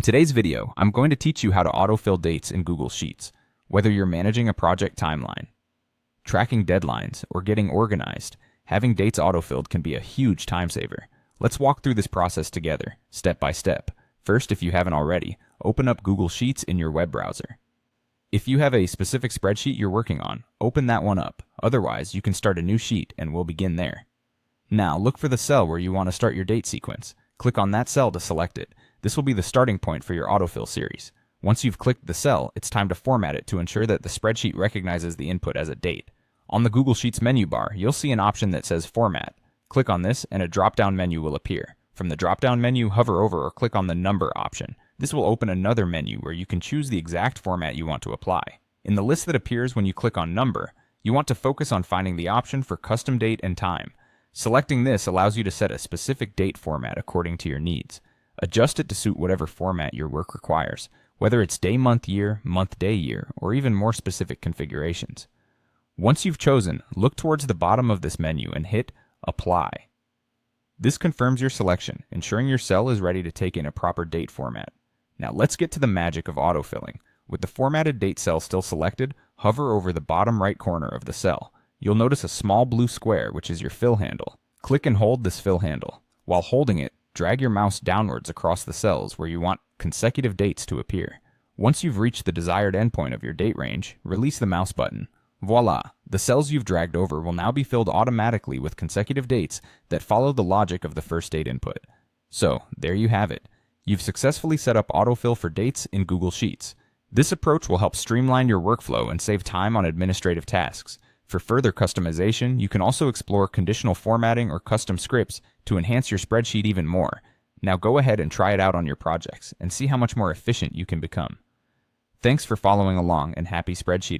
In today's video, I'm going to teach you how to autofill dates in Google Sheets. Whether you're managing a project timeline, tracking deadlines, or getting organized, having dates autofilled can be a huge time saver. Let's walk through this process together, step by step. First, if you haven't already, open up Google Sheets in your web browser. If you have a specific spreadsheet you're working on, open that one up. Otherwise, you can start a new sheet and we'll begin there. Now, look for the cell where you want to start your date sequence. Click on that cell to select it. This will be the starting point for your autofill series. Once you've clicked the cell, it's time to format it to ensure that the spreadsheet recognizes the input as a date. On the Google Sheets menu bar, you'll see an option that says Format. Click on this and a drop-down menu will appear. From the drop-down menu, hover over or click on the Number option. This will open another menu where you can choose the exact format you want to apply. In the list that appears when you click on Number, you want to focus on finding the option for Custom Date and Time. Selecting this allows you to set a specific date format according to your needs. Adjust it to suit whatever format your work requires, whether it's day, month, year, month, day, year, or even more specific configurations. Once you've chosen, look towards the bottom of this menu and hit Apply. This confirms your selection, ensuring your cell is ready to take in a proper date format. Now let's get to the magic of autofilling. With the formatted date cell still selected, hover over the bottom right corner of the cell. You'll notice a small blue square, which is your fill handle. Click and hold this fill handle. While holding it, drag your mouse downwards across the cells where you want consecutive dates to appear. Once you've reached the desired endpoint of your date range, release the mouse button. Voila! The cells you've dragged over will now be filled automatically with consecutive dates that follow the logic of the first date input. So, there you have it. You've successfully set up autofill for dates in Google Sheets. This approach will help streamline your workflow and save time on administrative tasks. For further customization, you can also explore conditional formatting or custom scripts to enhance your spreadsheet even more. Now go ahead and try it out on your projects and see how much more efficient you can become. Thanks for following along and happy spreadsheeting.